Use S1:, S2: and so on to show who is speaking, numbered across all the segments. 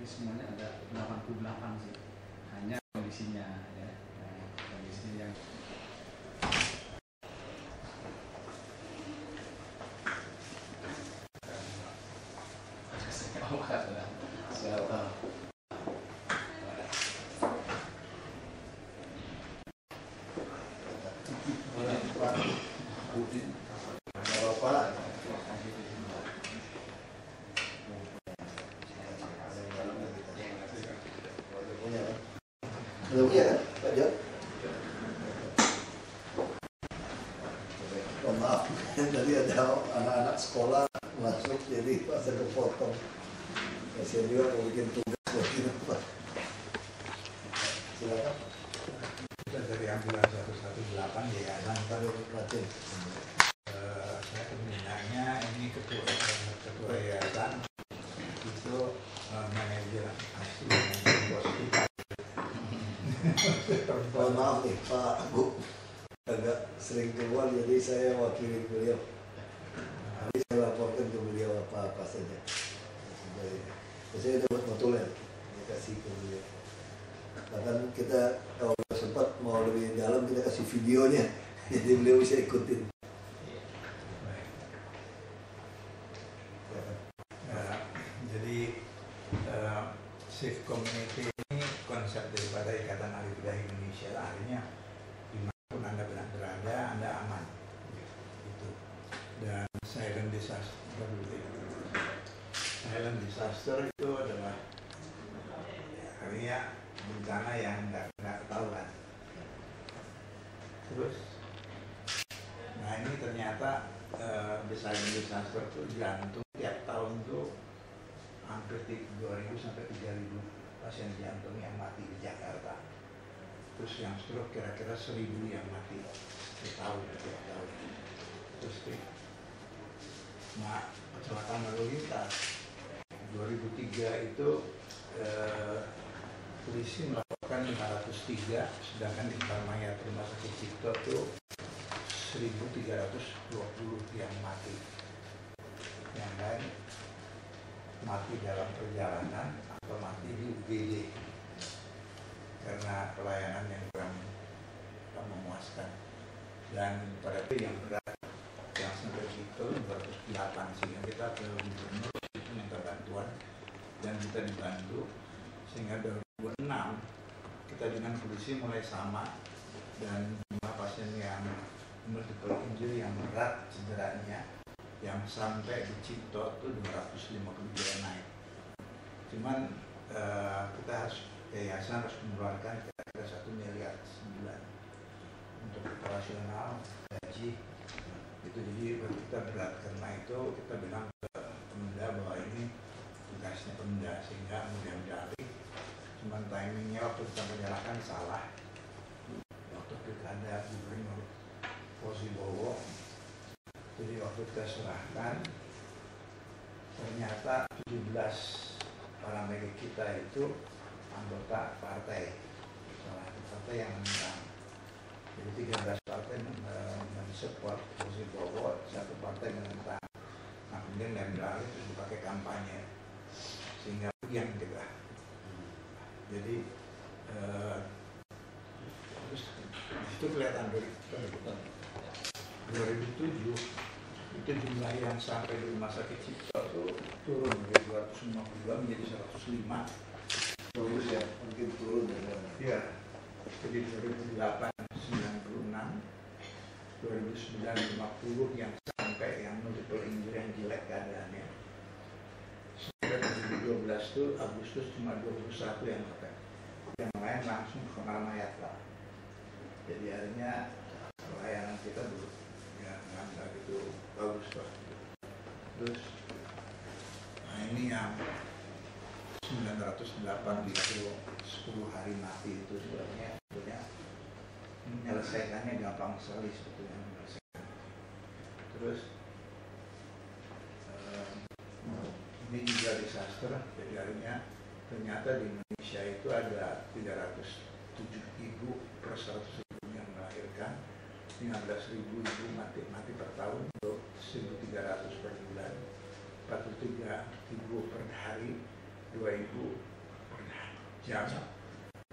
S1: semuanya ada 88 sih, hanya kondisinya ya, kondisi yang
S2: Iya kan, Pak Jo? Oh, maaf, tadi ada anak-anak sekolah masuk jadi masa kepotong. Kasian juga mau bikin tugas buat kita, Pak. Silakan.
S3: Kita dari ambulan 118 ya,
S2: Baru Ratin.
S3: saya pembinanya ini ketua yayasan itu manajer asli manajer bos kita.
S2: Mohon maaf nih Pak Bu, agak sering keluar jadi saya wakili beliau. Nanti saya laporkan ke beliau apa-apa saja. Saya dapat notulen, dikasih ke beliau. Bahkan kita kalau sempat mau lebih dalam kita kasih videonya, jadi beliau bisa ikutin.
S3: Jadi Shift Community ini konsep daripada Ikatan Ahli Bedah Indonesia. Artinya dimanapun Anda berada, Anda aman. Gitu. Dan silent disaster itu adalah artinya bencana yang nggak ketahuan. Terus, nah ini ternyata silent disaster itu jantung tiap tahun tuh hampir 2.000 sampai 3.000 pasien jantung yang mati di Jakarta. Terus yang stroke kira-kira 1.000 yang mati tiap tahun. Terus kecelakaan lalu lintas 2003 itu polisi melakukan 503, sedangkan di kamar mayat rumah sakit Cipto itu 1.320 yang mati. Yang lain mati dalam perjalanan atau mati di UGD karena pelayanan yang kurang memuaskan. Dan pada itu yang berat yang sampai itu 208, sehingga kita ke gubernur itu minta bantuan dan kita dibantu sehingga 2006 kita dengan polisi mulai sama, dan jumlah pasien yang multiple injury yang berat cederanya yang sampai di Cipto itu 252 naik. Cuman kita harus yayasan harus mengeluarkan kira-kira 1 miliar sebulan untuk operasional gaji itu. Jadi buat kita berat, karena itu kita bilang ke Pemda bahwa ini tugasnya Pemda, sehingga kemudian dialih. Cuman timingnya waktu kita menyalahkan salah. Waktu pilkada Gubernur Posibowo, jadi waktu kita serahkan ternyata 17 paramedik kita itu anggota partai, salah satu partai yang menang. Jadi 13 partai mensupport Posibowo, 1 partai menentang. Nah kemudian yang beralih itu dipakai kampanye sehingga yang kita. Jadi terus itu kelihatan dari 2007 itu jumlah yang sampai di rumah sakit Cipto itu turun dari 252 menjadi 105.
S2: Terus ya, mungkin turun
S3: ya. Jadi 2008 96, 2009 50 yang sampai yang multiple injury yang jelek keadaannya. Sampai 2012 itu Agustus cuma 21 yang sampai. Yang lain langsung kena mayat lah. Jadi akhirnya layanan kita dulu ya nggak gitu bagus Pak. Terus nah ini yang 908 itu 10 hari mati itu sebenarnya menyelesaikannya gampang sekali sebetulnya menyelesaikan. Terus ini juga disaster, jadi akhirnya ternyata di Indonesia itu ada 307.000 per 100.000 yang melahirkan, 15.000 ibu mati per tahun, 1.300 per bulan, 43.000 per hari, 2.000 Ya,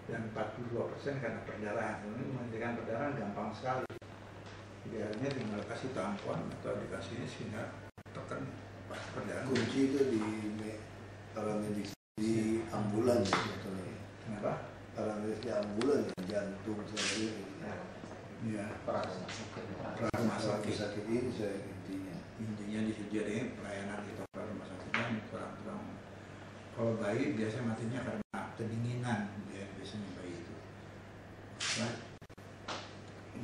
S3: dan 42% karena perdarahan. Ini menghentikan perdarahan gampang sekali. Jadi akhirnya tinggal kasih tampon atau dikasih ini sehingga tekan pas perdarahan.
S2: Kunci itu di paramedis di ambulan ya sebetulnya.
S3: Kenapa?
S2: Paramedis di ambulan ya, jantung saya
S3: Ya,
S1: Praktek
S3: rumah sakit.
S2: sakit ini saya intinya.
S3: Intinya di situ jadi pelayanan di dokter rumah sakitnya kurang-kurang. Kalau bayi biasanya matinya karena kedinginan, ya biasanya bayi itu. Nah,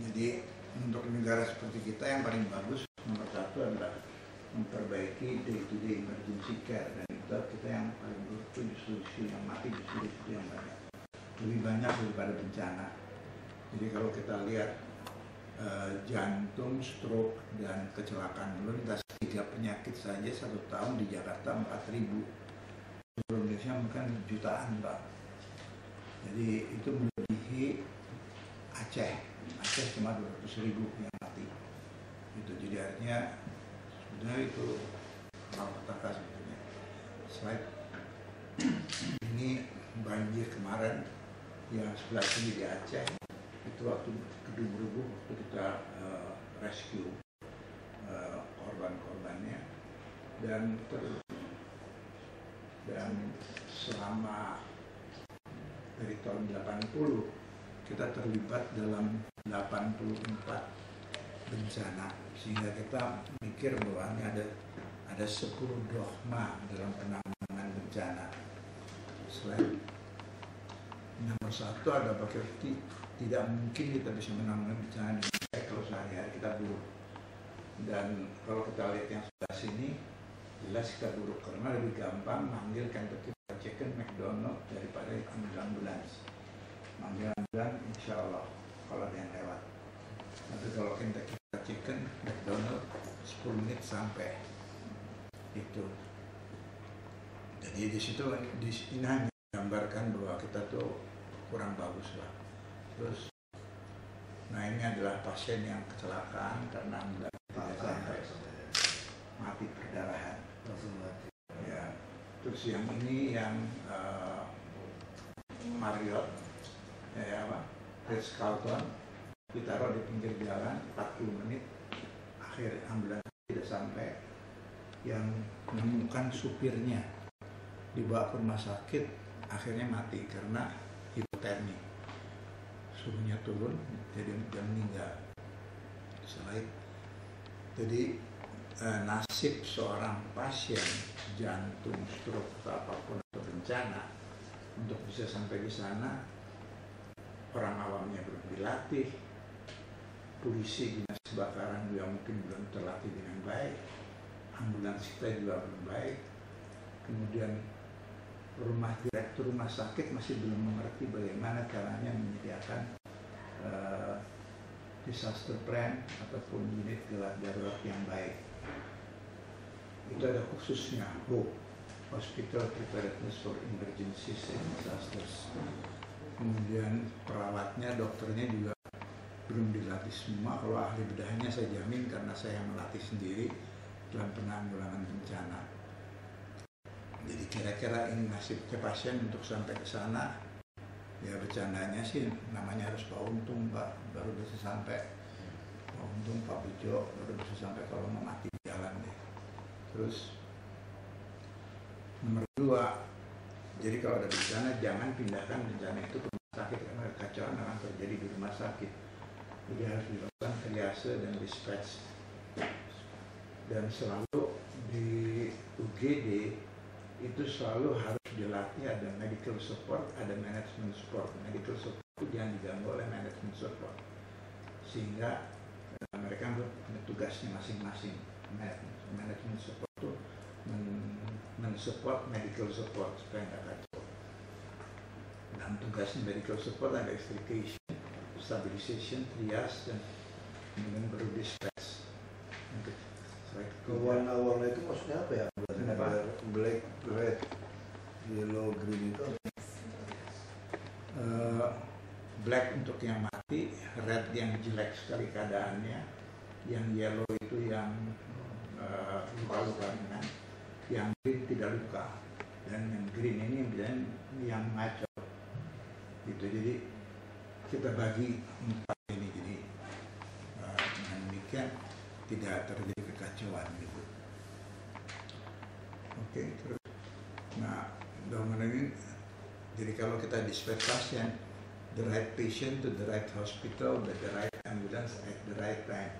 S3: jadi untuk negara seperti kita yang paling bagus nomor satu adalah memperbaiki day-to-day emergency care, dan itu kita yang paling buruk itu justru yang mati justru yang banyak, lebih banyak daripada bencana. Jadi kalau kita lihat jantung, stroke, dan kecelakaan lalu lintas 3 penyakit saja 1 tahun di Jakarta 4.000, seluruh Indonesia mungkin jutaan Pak. Jadi itu melebihi Aceh. Aceh cuma 200.000 yang mati. Itu jadi artinya sebenarnya itu malapetaka sebetulnya. Slide ini banjir kemarin yang sebelah sini di Aceh itu waktu gedung rubuh, waktu kita rescue korban-korbannya, dan selama dari tahun 80 kita terlibat dalam 84 bencana, sehingga kita mikir bahwa ini ada 10 dogma dalam penanganan bencana. Selain nomor 1 ada pakai tidak mungkin kita bisa menangani bencana dengan baik kalau sehari-hari kita buruk. Dan kalau kita lihat yang sebelah sini, jelas kita buruk karena lebih gampang manggil Kentucky Fried Chicken, McDonald daripada ambulans. Manggil ambulans, insya Allah kalau ada yang lewat. Tapi kalau Kentucky Fried Chicken, McDonald 10 menit sampai itu. Jadi di situ ini hanya gambarkan bahwa kita tuh kurang bagus lah. Terus, nah ini adalah pasien yang kecelakaan karena tidak sampai mati perdarahan. Ya. Terus yang ini yang Marriott, Ritz Carlton, ditaruh di pinggir jalan 40 menit, akhir ambulans tidak sampai. Yang menemukan supirnya dibawa ke rumah sakit, akhirnya mati karena hipotermi. Suhunya turun, jadi dia meninggal. Selain, jadi nasib seorang pasien jantung, stroke atau apapun atau bencana untuk bisa sampai di sana, orang awamnya belum dilatih, polisi dinas kebakaran juga mungkin belum terlatih dengan baik, ambulans kita juga belum baik, kemudian direktur rumah sakit masih belum mengerti bagaimana caranya menyediakan disaster plan ataupun unit gawat darurat yang baik. Itu ada khususnya HOPE, Hospital Preparedness for Emergencies and Disasters. Kemudian perawatnya, dokternya juga belum dilatih semua. Kalau ahli bedahnya saya jamin karena saya melatih sendiri dalam penanggulangan bencana. Jadi kira-kira ini nasibnya pasien untuk sampai ke sana. Ya bercandanya sih namanya harus Pak Untung Pak, baru bisa sampai. Pak Untung, Pak Bejo baru bisa sampai kalau mau mati di jalan deh. Terus nomor 2, jadi kalau ada bencana jangan pindahkan bencana itu ke rumah sakit karena kekacauan akan terjadi di rumah sakit. Jadi harus dilakukan triase dan dispatch. Dan selalu di UGD itu selalu harus dilatih, ada medical support, ada management support. Medical support itu jangan diganggu oleh management support, sehingga mereka punya tugasnya masing-masing. Management support itu men-support medical support supaya nggak kacau. Dan tugasnya medical support ada extrication, stabilization, triage, dan kemudian baru dispatch.
S2: Warna-warna itu maksudnya apa ya?
S3: Kenapa?
S2: Black, red, yellow, green itu
S3: black untuk yang mati, red yang jelek sekali keadaannya, yang yellow itu yang luka-luka ringan, yang green tidak luka, dan yang green ini yang ngaco, Gitu. Jadi kita bagi 4 ini, jadi dengan demikian tidak terjadi kekacauan gitu. Oke, terus. Nah, ini jadi kalau kita dispatch pasien, the right patient to the right hospital, the right ambulance at the right time.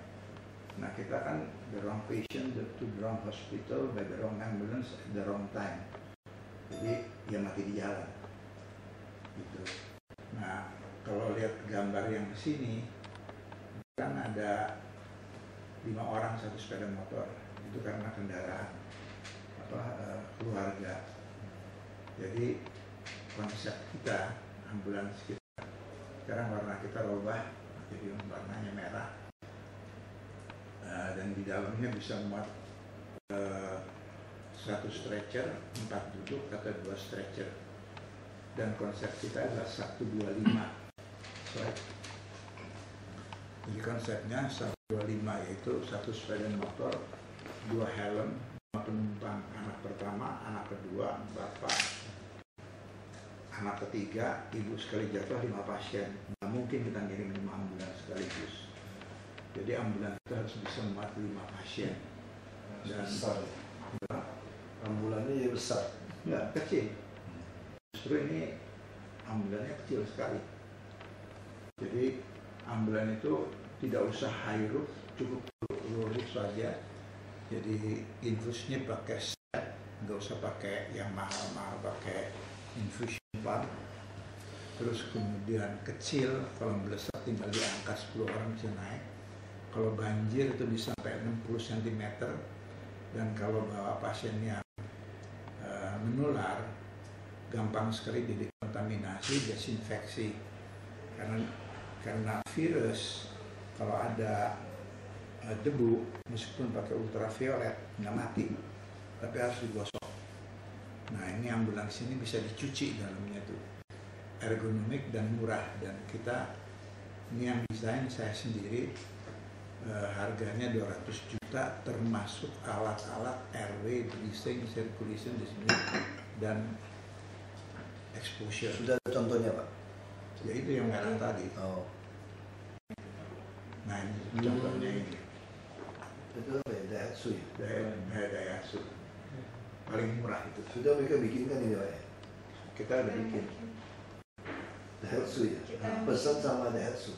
S3: Nah, kita kan the wrong patient to the wrong hospital by the wrong ambulance at the wrong time. Jadi dia mati di jalan. Gitu. Nah, kalau lihat gambar yang di sini kan ada 5 orang satu sepeda motor. Itu karena kendaraan keluarga. Jadi konsep kita ambulans kita sekarang warna kita rubah jadi warnanya merah. Dan di dalamnya bisa muat 1 stretcher, 4 duduk atau 2 stretcher. Dan konsep kita adalah 125. Jadi konsepnya 125 yaitu 1 sepeda motor, 2 helm, 5 penumpang, anak pertama, anak kedua, bapak, anak ketiga, ibu sekali jatuh 5 pasien. Nggak mungkin kita ngirim 5 ambulans sekaligus. Jadi ambulans itu harus bisa muat 5 pasien. Dan
S2: besar. Ambulannya ya besar.
S3: Enggak, kecil. Justru ini ambulannya kecil sekali. Jadi ambulan itu tidak usah high roof, cukup low roof saja. Jadi infusnya pakai set, nggak usah pakai yang mahal-mahal, pakai infusion pump. Terus kemudian kecil, kalau melesat tinggal diangkat 10 orang bisa naik. Kalau banjir itu bisa sampai 60 cm. Dan kalau bawa pasien yang menular, gampang sekali dikontaminasi, desinfeksi. Karena virus, kalau ada debu, meskipun pakai ultraviolet, nggak mati, tapi harus digosok. Nah, ini ambulans ini bisa dicuci dalamnya tuh, ergonomik dan murah. Dan kita, ini yang desain saya sendiri, harganya 200 juta termasuk alat-alat airway, breathing, circulation di sini dan exposure.
S2: Sudah ada contohnya, Pak?
S3: Ya itu yang merah tadi.
S2: Oh.
S3: Nah, ini contohnya ini.
S2: Itu apa ya? Daihatsu ya?
S3: Daihatsu. Paling murah itu.
S2: Sudah mereka bikinkan ini, Pak ya?
S3: Kita udah bikin.
S2: Daihatsu ya? Pesan sama Daihatsu.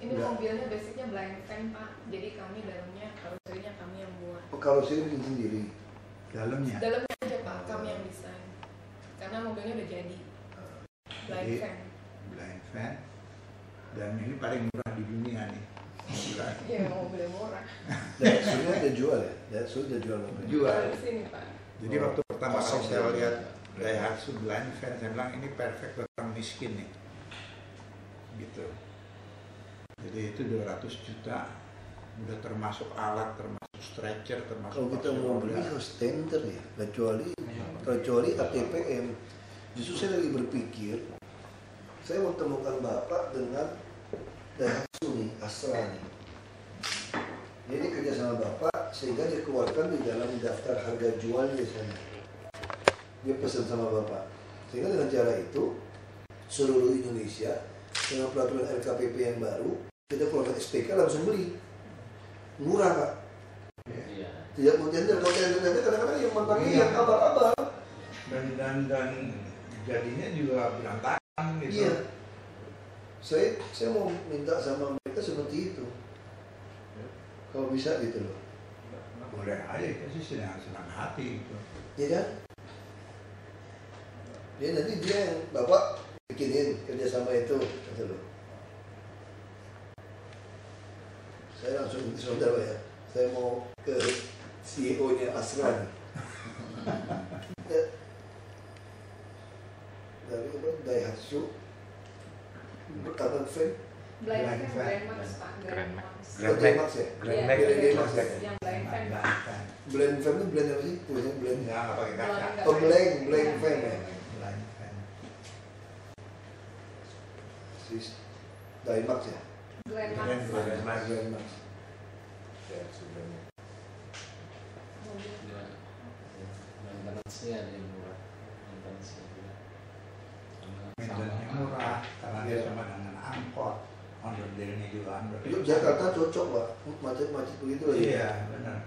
S4: Ini mobilnya basicnya blind fan, Pak. Jadi kami dalamnya, karoserinya kami yang buat.
S2: Oh, karoseri bikin sendiri?
S3: Dalamnya
S4: Aja, Pak, kami yang desain. Karena mobilnya udah jadi. Blind
S3: Jadi,
S4: fan.
S3: blind fan. Dan ini paling murah di dunia nih.
S4: Iya, mobil murah.
S2: Daihatsu ada jual ya? Daihatsu ada jual mobil?
S3: Jual.
S4: Di sini, Pak.
S3: Jadi waktu pertama kali
S2: Kosong
S3: saya
S2: ya.
S3: lihat Daihatsu blind fan, saya bilang ini perfect buat orang miskin nih. Gitu. Jadi itu 200 juta, udah termasuk alat, termasuk stretcher, termasuk.
S2: Kalau kita mau beli harus tender ya, kecuali ATPM. Justru saya lagi berpikir, saya mau temukan Bapak dengan Daihatsu nih, Astra nih. Jadi kerja sama Bapak sehingga dikeluarkan di dalam daftar harga jual di sana. Dia pesan sama Bapak. Sehingga dengan cara itu seluruh Indonesia dengan peraturan LKPP yang baru, kita keluarkan SPK langsung beli. Murah, Pak.
S1: Iya.
S2: Tidak mau tender, kalau tender kadang-kadang yang mentangnya yang abal-abal.
S3: Dan jadinya juga berantakan gitu.
S2: Iya. Saya mau minta sama mereka seperti itu. Kalau bisa gitu loh.
S3: Boleh aja, itu sih senang hati gitu.
S2: Iya kan? Dia nanti dia yang Bapak bikinin kerjasama itu, gitu loh. Saya langsung saudara ya. Saya mau ke CEO-nya Astra nih. Ya. Dari apa? Daihatsu. Pertama fan.
S4: Blind fan,
S3: fan.
S4: Grand Max, Pak. Grand Max.
S2: Grand Max ya?
S4: Iya,
S2: Max.
S4: Grand
S2: Max
S4: Max.
S2: ya?
S4: Yang blind fan, Pak.
S2: Blend fan itu blend apa sih? Tulisannya blend.
S3: Nggak pakai kaca.
S2: Oh, blank fan ya.
S3: Blind fan.
S2: Sis Daimax ya?
S4: Grand Max.
S3: Grand Max.
S2: Grand Max.
S4: Mobil.
S1: Maintenance-nya ada yang murah. Maintenance-nya juga. Sama
S3: Maintenance-nya modelnya juga kan.
S2: Jakarta cocok Pak, macet-macet begitu aja.
S3: Iya benar.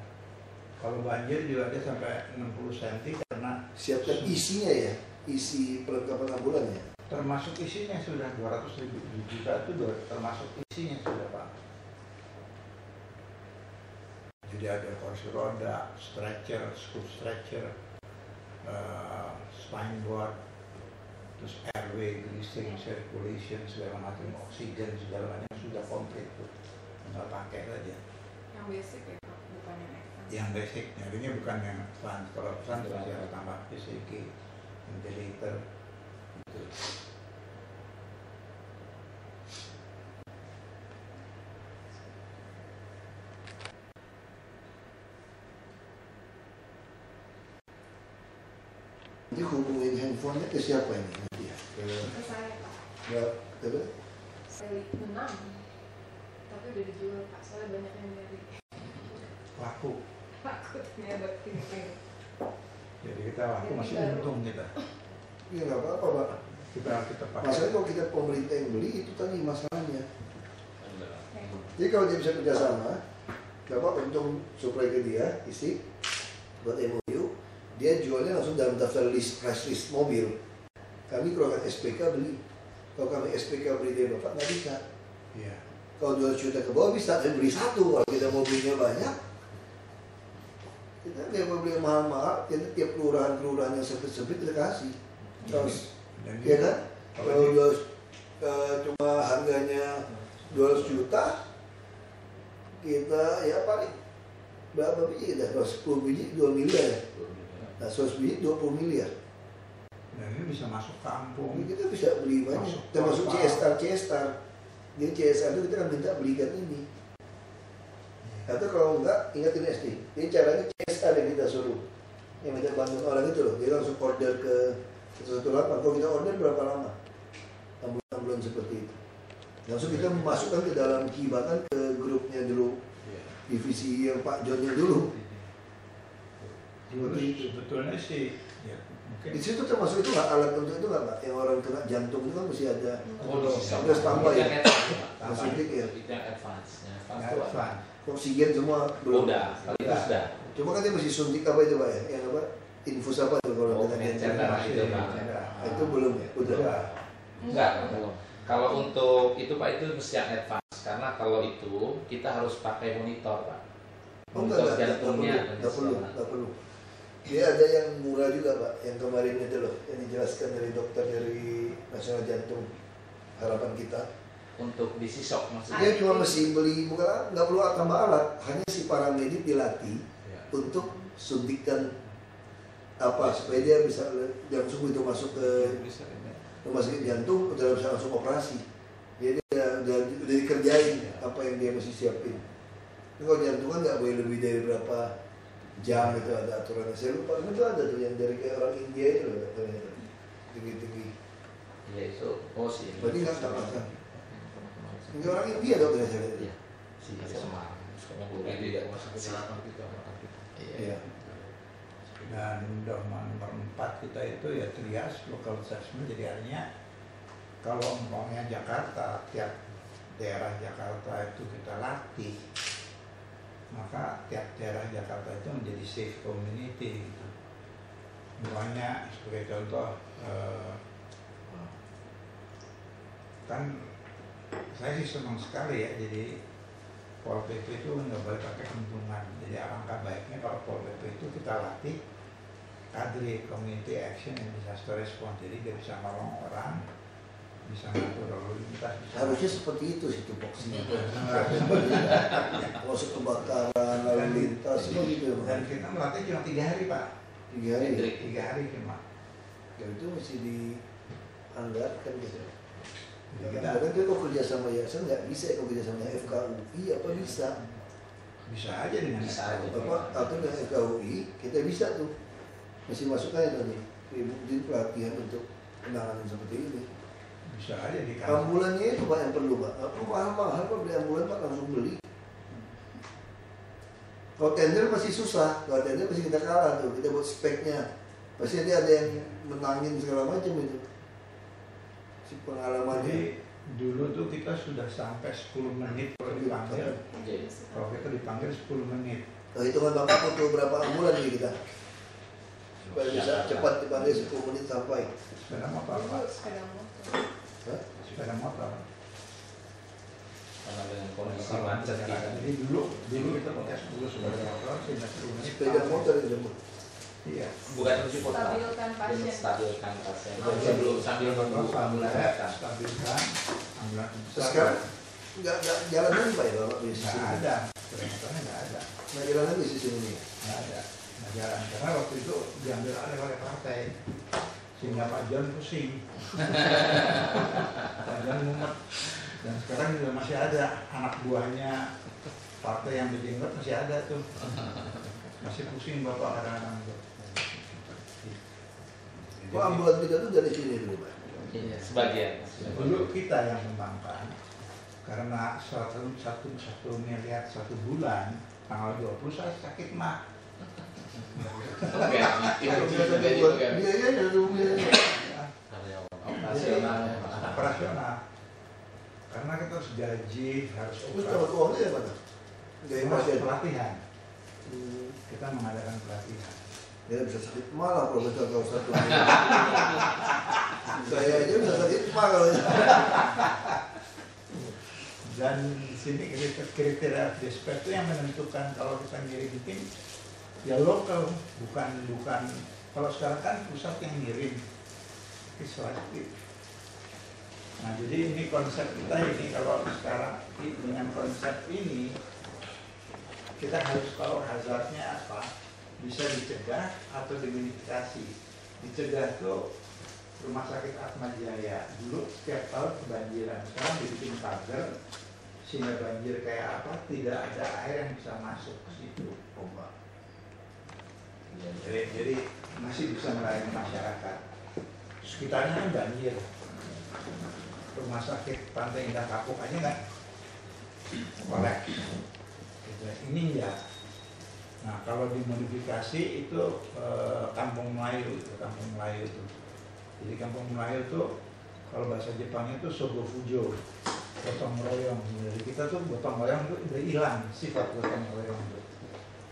S3: Kalau banjir juga dia sampai 60 cm karena
S2: Siapkan isinya ya, isi perlengkapan ambulan ya.
S3: termasuk isinya sudah 200.000 juta itu termasuk isinya sudah Pak. Jadi ada kursi roda, stretcher, scoop stretcher, spine board, terus airway, greasing, circulation, segala macam, oksigen, segala macam sudah komplit tuh. Tinggal pakai saja.
S4: Yang basic ya Pak, bukan yang advance.
S3: Yang basic, nyarinya bukan yang advance. Kalau advance pasti harus tambah PCG, ventilator, gitu.
S2: Nanti hubungin handphonenya ke siapa ini nanti ya?
S4: Ke saya Pak,
S2: Ke
S4: saya 6, tapi udah dijual Pak, soalnya banyak yang nyari.
S3: Laku.
S4: Takutnya buat ini.
S3: Jadi kita laku masih untung kita.
S2: Iya nggak apa-apa Pak.
S3: Kita pakai.
S2: Masalahnya kalau kita pemerintah yang beli itu tadi masalahnya. Jadi kalau dia bisa kerjasama, Bapak untung supply ke dia, isi buat MOU, dia jualnya langsung dalam daftar list price list mobil. Kami kalau kan SPK beli, kalau kami SPK beli dari Bapak nggak bisa.
S3: Iya.
S2: Kalau 2 juta ke bawah bisa, tapi beli satu. Kalau kita mau belinya banyak, kita dia mau beli yang mahal-mahal, kita tiap kelurahan yang sempit-sempit kita kasih. Terus,
S3: Dan
S2: ya kan? Kalau
S3: dia,
S2: cuma harganya 200 juta, kita ya paling berapa biji kita? Kalau 10 biji 2 miliar ya. Nah 100 biji 20 miliar.
S3: dan ini bisa masuk kampung.
S2: Jadi kita bisa beli banyak.
S3: Masuk
S2: Termasuk
S3: kota.
S2: CSR. Jadi CSR itu kita kan minta belikan ini. Atau kalau enggak, ingatin SD. Jadi caranya CSR yang kita suruh. Yang minta bantuan orang itu loh. Dia langsung order ke 118. Kalau kita order berapa lama? Ambulan seperti itu. Langsung kita memasukkan ke dalam hibatan ke grupnya dulu. Divisi yang Pak Jonnya dulu.
S3: Terus sebetulnya sih, ya mungkin.
S2: Di situ termasuk itu nggak alat untuk itu nggak Pak? Yang orang kena jantung itu kan mesti ada. Terus tambah ya. Masuk ya.
S1: Itu yang advance. Yang advance
S3: Ya,
S1: itu apa?
S3: advance.
S2: Oksigen semua belum.
S1: Udah, kalau itu sudah.
S2: Cuma kan dia mesti suntik apa itu Pak ya? Yang apa? Infus apa tuh kalau
S1: Oh,
S2: kena
S1: pengencer
S2: jantung?
S1: darah itu Pak.
S2: Itu belum ya? Udah.
S1: Enggak, belum. Kalau untuk itu Pak itu mesti yang advance karena kalau itu kita harus pakai monitor Pak.
S2: Oh
S1: Monitor
S2: enggak
S1: jantungnya
S2: nggak perlu. Dia ada yang murah juga Pak, yang kemarin itu loh, yang dijelaskan dari dokter dari Nasional Jantung Harapan Kita.
S1: untuk disisok maksudnya.
S2: Dia cuma mesti beli, bukan nggak perlu tambah alat, hanya si paramedic dilatih
S1: Ya.
S2: untuk suntikan apa supaya dia bisa langsung itu masuk ke rumah sakit jantung, udah bisa langsung operasi. Jadi udah dikerjain apa yang dia mesti siapin. Tapi kalau jantung kan nggak boleh lebih dari berapa jam itu ada aturannya. Saya lupa, itu ada tuh yang dari kayak orang India itu loh katanya tuh. Tinggi-tinggi.
S1: Iya itu. Oh sih.
S2: Berarti nggak tambahkan. Ini orang India dong saya lihat.
S1: Iya. Si Semarang. Sekarang tidak masuk ke belakang kita.
S2: Iya.
S3: Dan nomor 4 kita itu ya trias local assessment. Jadi artinya kalau umpamanya Jakarta, tiap daerah Jakarta itu kita latih, maka tiap daerah Jakarta itu menjadi safe community gitu. Misalnya sebagai contoh, kan saya sih senang sekali ya, jadi Pol PP itu nggak boleh pakai hitungan. Jadi alangkah baiknya kalau Pol PP itu kita latih kadri community action and disaster response. Jadi dia bisa nolong orang, bisa ngatur lalu lintas.
S2: Harusnya seperti itu sih tupoksinya. Masuk kebakaran, lalu lintas, gitu.
S3: Dan kita melatih cuma 3 hari Pak.
S2: 3 hari.
S3: 3 hari cuma.
S2: Dan itu mesti dianggarkan gitu.
S3: Jadi
S2: Kita
S3: kita
S2: kok kerja sama yayasan nggak bisa kok kerja sama FKUI apa bisa?
S3: bisa aja dengan
S1: Bisa aja.
S2: Bapak atau dengan FKUI kita bisa tuh masih masuk aja tadi di pelatihan untuk penanganan seperti ini.
S3: bisa aja di
S2: Ambulannya itu Pak yang perlu Pak. Aku mahal-mahal Pak beli ambulan Pak langsung beli. Kalau tender masih susah, kalau tender masih kita kalah tuh, kita buat speknya. Pasti nanti ada yang menangin segala macam itu. Si pengalamannya.
S3: Jadi Dulu tuh kita sudah sampai 10 menit kalau dipanggil. Kalau kita dipanggil 10 menit.
S2: Nah, hitungan Bapak butuh berapa bulan nih kita? Supaya bisa cepat dipanggil 10 menit sampai.
S3: Sepeda motor, Pak.
S4: Sepeda motor.
S2: Hah?
S3: Sepeda motor.
S1: Karena dengan kondisi macet kita.
S3: Jadi dulu kita pakai 10 sepeda motor sehingga 10 menit.
S2: Sepeda motor itu jemput.
S3: Iya.
S1: Bukan uji kota.
S4: Stabilkan pasien.
S1: Stabilkan pasien.
S2: Oh,
S1: Sambil menunggu ambulans.
S3: Stabilkan ambulans.
S2: Sekarang nggak jalan lagi Pak ya Bapak di sisi
S3: Nggak
S2: ini?
S3: ada. Sepeda motornya nggak ada.
S2: Nggak jalan lagi di sisi ini.
S3: Nggak ada. Nggak jalan. Karena waktu itu diambil alih oleh partai. Sehingga Pak John pusing. Pak John mumet. Dan sekarang juga masih ada anak buahnya partai yang berjenggot masih ada tuh. Masih pusing Bapak kadang-kadang tuh.
S2: Kok ambulan kita tuh dari sini dulu Pak?
S1: Iya, sebagian.
S3: Dulu kita yang kembangkan karena 1 miliar 1 bulan tanggal 20 saya sakit mah.
S1: Oke,
S2: Biayanya biayanya.
S1: operasional.
S3: Operasional. Karena kita harus gaji, harus
S2: Terus dapat uangnya ya mana? Gaya pasien.
S3: pelatihan. Kita mengadakan pelatihan.
S2: Ya bisa sakit malah kalau kita tahu satu. Saya aja bisa sakit malah kalau
S3: Dan di sini kriteria dispatch itu yang menentukan kalau kita ngirim tim ya lokal, bukan kalau sekarang kan pusat yang ngirim selektif. Nah jadi ini konsep kita ini kalau sekarang dengan konsep ini kita harus tahu hazardnya apa, bisa dicegah atau dimodifikasi. Dicegah tuh Rumah Sakit Atma Jaya dulu setiap tahun kebanjiran, sekarang dibikin pagar sehingga banjir kayak apa tidak ada air yang bisa masuk ke situ. Jadi masih bisa melayani masyarakat. Sekitarnya kan banjir. Rumah Sakit Pantai Indah Kapuk aja kan kolek. Ini enggak. Nah kalau dimodifikasi itu Kampung Melayu itu, Kampung Melayu itu. Jadi Kampung Melayu itu kalau bahasa Jepangnya itu Sogo Fujo, gotong royong. Jadi kita tuh gotong royong itu udah hilang sifat gotong royong itu.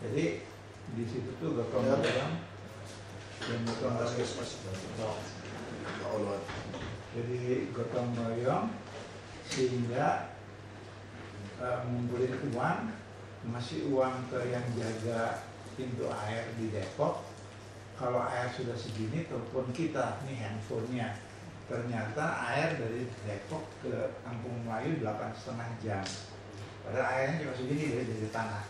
S3: Jadi di situ tuh gotong royong dan gotong royong. Jadi gotong royong sehingga ngumpulin uang, ngasih uang ke yang jaga pintu air di Depok. Kalau air sudah segini, telepon kita, nih handphonenya. Ternyata air dari Depok ke Kampung Melayu 8,5 jam. Padahal airnya cuma segini dari tanah.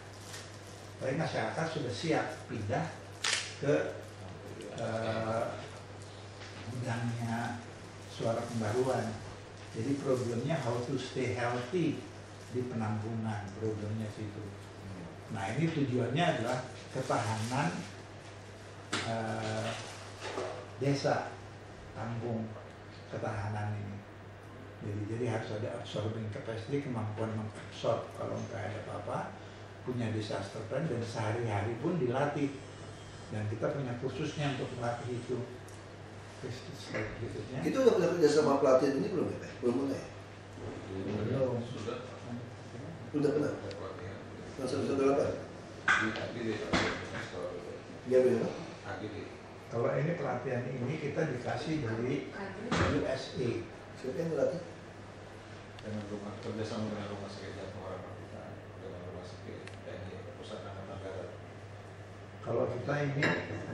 S3: Tapi masyarakat sudah siap pindah ke gudangnya Suara Pembaruan. Jadi problemnya how to stay healthy di penampungan, problemnya situ. Nah ini tujuannya adalah ketahanan desa, kampung, ketahanan ini. Jadi harus ada absorbing capacity, kemampuan mengabsorb kalau nggak ada apa-apa, punya disaster plan dan sehari-hari pun dilatih. Dan kita punya kursusnya untuk melatih itu.
S2: Itu udah pernah kerja sama pelatihan ini belum ya Pak? Belum pernah ya?
S3: Belum.
S2: Udah pernah? Masa berapa? Iya benar.
S3: Kalau ini pelatihan ini kita dikasih dari USA.
S2: Siapa yang melatih?
S5: Dengan kerjasama dengan Rumah Sakit Jantung Harapan kita, dengan Rumah Sakit TNI Pusat Angkatan Darat.
S3: Kalau kita ini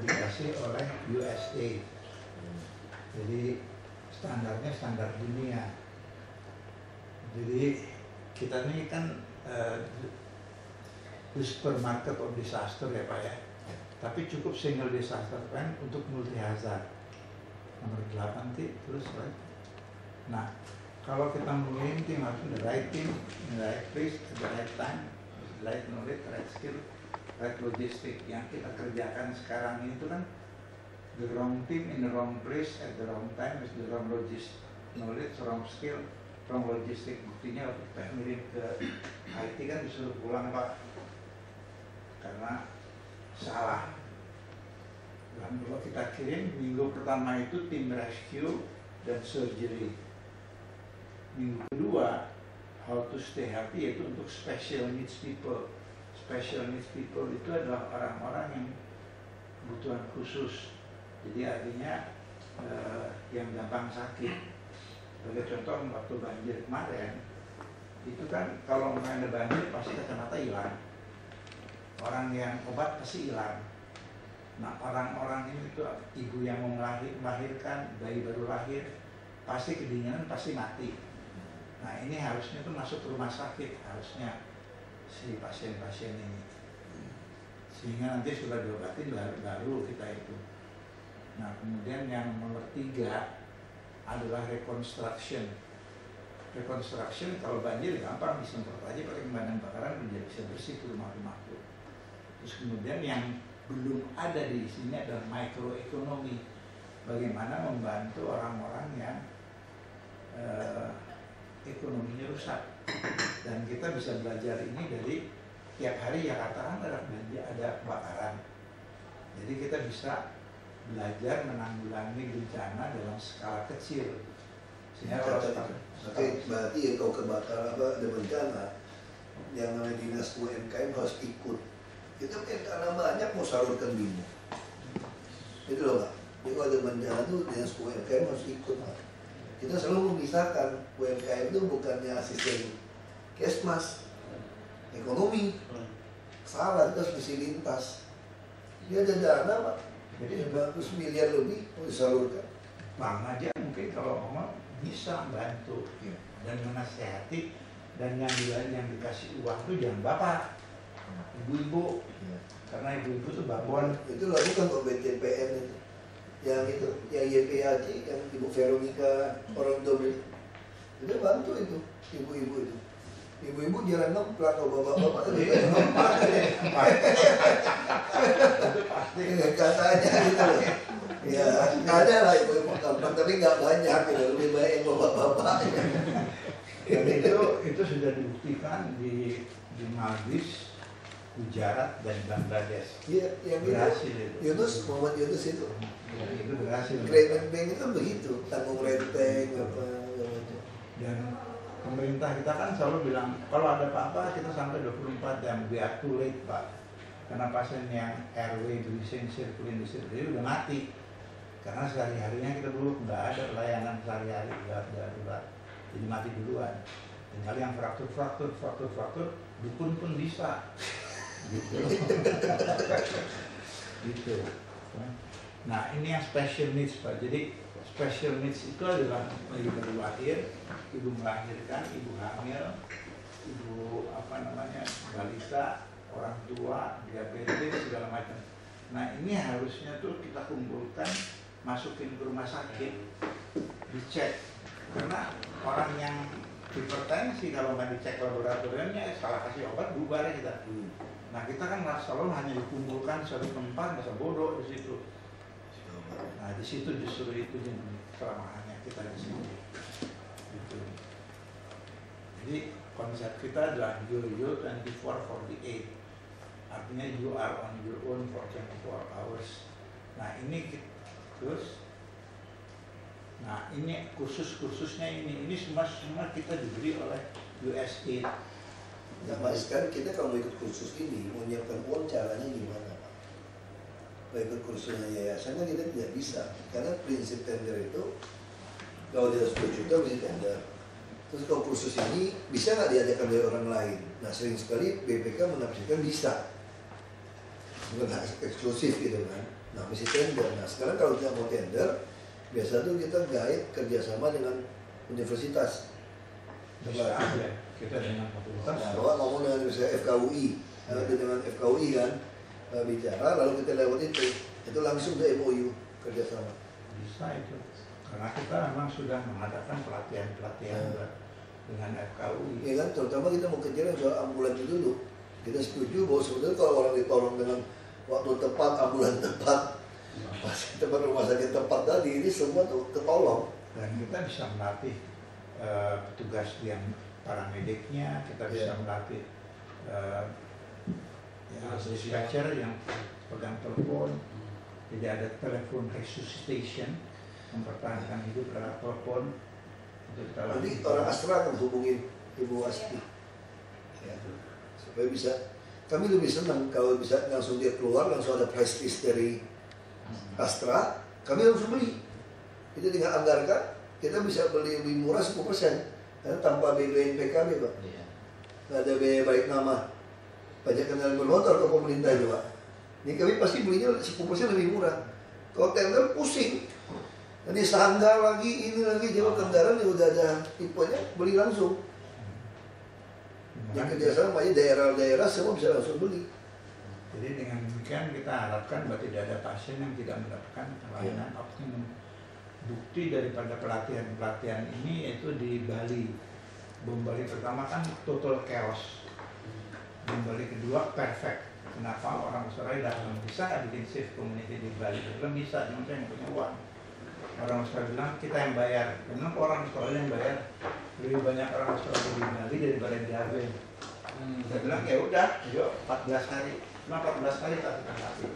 S3: dikasih oleh USA. Jadi standarnya standar dunia. Jadi kita ini kan supermarket of disaster ya Pak ya. Tapi cukup single disaster plan untuk multi hazard. Nomor 8 terus right. Nah, kalau kita mengirim tim harus the right team, the right place, the right time, the right knowledge, right skill, right logistic. Yang kita kerjakan sekarang ini itu kan the wrong team in the wrong place at the wrong time with the wrong logistic knowledge, wrong skill, wrong logistic. Buktinya waktu kita ngirim ke IT kan disuruh pulang Pak karena salah. Dan kalau kita kirim minggu pertama itu tim rescue dan surgery. minggu kedua how to stay healthy, yaitu untuk special needs people. Special needs people itu adalah orang-orang yang kebutuhan khusus. Jadi artinya yang gampang sakit. Sebagai contoh waktu banjir kemarin, itu kan kalau ada banjir pasti kacamata hilang. Orang yang obat pasti hilang. Nah orang-orang ini tuh ibu yang mau melahirkan, bayi baru lahir, pasti kedinginan, pasti mati. Nah ini harusnya tuh masuk ke rumah sakit, harusnya si pasien-pasien ini. Sehingga nanti sudah diobatin baru kita itu. Nah kemudian yang nomor 3 adalah reconstruction. Reconstruction kalau banjir gampang, disemprot aja pakai pemadam kebakaran, udah bisa bersih ke rumah-rumah itu. Terus kemudian yang belum ada di sini adalah microeconomy. Bagaimana membantu orang-orang yang ekonominya rusak. Dan kita bisa belajar ini dari tiap hari Jakarta kan ada banjir, ada kebakaran. Jadi kita bisa belajar menanggulangi bencana dalam skala kecil. Sehingga
S2: berarti kalau kebakaran ada bencana, yang namanya dinas UMKM harus ikut. Itu kan karena banyak mau salurkan BIMO. Itu loh Pak. Jadi kalau ada bencana itu dinas UMKM harus ikut Pak. Kita selalu memisahkan UMKM itu bukannya asisten Kesmas, ekonomi. Salah, kita harus mesti lintas. Dia ada dana Pak. Jadi 900 miliar lebih mau disalurkan.
S3: Bang aja mungkin kalau ngomong bisa bantu dan menasehati, dan yang dikasih uang itu jangan bapak, ibu-ibu, karena ibu-ibu tuh babon.
S2: Itu lakukan kok BTPN itu, yang YPAC, yang Ibu Veronica orang tua beli, itu bantu itu ibu-ibu itu. Ibu-ibu jalan ngemplak, kalau bapak-bapak itu ngemplak
S3: Itu pasti
S2: katanya gitu loh. Ya ada lah ibu-ibu ngemplak, tapi nggak banyak gitu, lebih baik yang bapak-bapak.
S3: Dan itu sudah dibuktikan di Maldives, Gujarat dan Bangladesh.
S2: Iya, yang
S3: berhasil
S2: itu.
S3: itu.
S2: Muhammad Yunus itu.
S3: Ya, itu berhasil.
S2: Climate Bank itu begitu, tanggung renteng apa.
S3: Dan pemerintah kita kan selalu bilang kalau ada apa-apa kita sampai 24 jam, we are too late Pak. Karena pasien yang airway breathing circulation disease udah mati. Karena sehari-harinya kita dulu nggak ada pelayanan sehari-hari, darurat. Jadi mati duluan. Tinggal yang fraktur, dukun pun bisa. Gitu. Gitu. Nah ini yang special needs Pak. Jadi special needs itu adalah bayi baru lahir, ibu melahirkan, ibu hamil, ibu balita, orang tua, diabetes, segala macam. Nah ini harusnya tuh kita kumpulkan, masukin ke rumah sakit, dicek. Karena orang yang hipertensi kalau nggak dicek laboratoriumnya, salah kasih obat, bubar ya kita. Nah kita kan selalu hanya dikumpulkan satu tempat, masa bodoh di situ. Nah di situ justru itu kelemahannya kita di sini. Gitu. Jadi konsep kita adalah you 24/48. Artinya you are on your own for 24 hours. Nah ini terus. Nah ini kursusnya ini semua kita diberi oleh USAID.
S2: Nah, Mas, sekarang kita kalau mau ikut kursus ini, mau nyiapkan uang caranya gimana Pak? Mau ikut kursusnya yayasan kan kita tidak bisa. Karena prinsip tender itu, kalau dia 10 juta bisa tender. Terus kalau kursus ini, bisa nggak diadakan dari orang lain? Nah sering sekali BPK menafsirkan bisa. Bukan eksklusif gitu kan. Nah mesti tender. Nah sekarang kalau kita mau tender, biasa tuh kita guide kerjasama dengan universitas.
S3: Bisa aja. Kita dengan fakultas.
S2: Nah, Bapak ngomong dengan misalnya FKUI, dengan FKUI kan bicara, lalu kita lewat itu langsung ke MOU kerjasama.
S3: Bisa itu, karena kita memang sudah mengadakan pelatihan dengan FKUI.
S2: Iya kan, terutama kita mau kejar soal ambulan itu dulu. Kita setuju bahwa sebetulnya kalau orang ditolong dengan waktu tepat, ambulan tepat, pasien tempat rumah sakit tepat tadi, ini semua tuh ketolong.
S3: Dan kita bisa melatih petugas yang paramediknya, kita bisa melatih dispatcher yang pegang telepon. Jadi ada telepon resuscitation, mempertahankan hidup lewat telepon. Itu kita
S2: Nanti
S3: lakukan.
S2: orang Astra akan hubungin Ibu Asti. Ya, supaya bisa. Kami lebih senang kalau bisa langsung dia keluar, langsung ada price list dari Astra, kami langsung beli. Itu tinggal anggarkan, kita bisa beli lebih murah 10%. Karena tanpa biaya PKB, Pak.
S1: Iya.
S2: Nggak ada biaya baik nama. Pajak kendaraan bermotor ke pemerintah itu, Pak. Ini kami pasti belinya 10% lebih murah. Kalau tender pusing. Nanti sanggar lagi, ini lagi, jadi kendaraan yang udah ada tipenya, beli langsung. Yang kerjasama aja daerah-daerah semua bisa langsung beli.
S3: Jadi dengan demikian kita harapkan bahwa tidak ada pasien yang tidak mendapatkan pelayanan optimum. Bukti daripada pelatihan-pelatihan ini yaitu di Bali. Bom Bali pertama kan total chaos. Bom Bali kedua perfect. Kenapa orang Australia datang bisa nggak bikin safe community di Bali? Belum bisa, cuma saya yang punya uang. Orang Australia bilang kita yang bayar. Memang orang Australia yang bayar. Lebih banyak orang Australia di Bali daripada di Darwin. Saya bilang ya udah, yuk 14 hari. Cuma 14 kali tak tanggapi.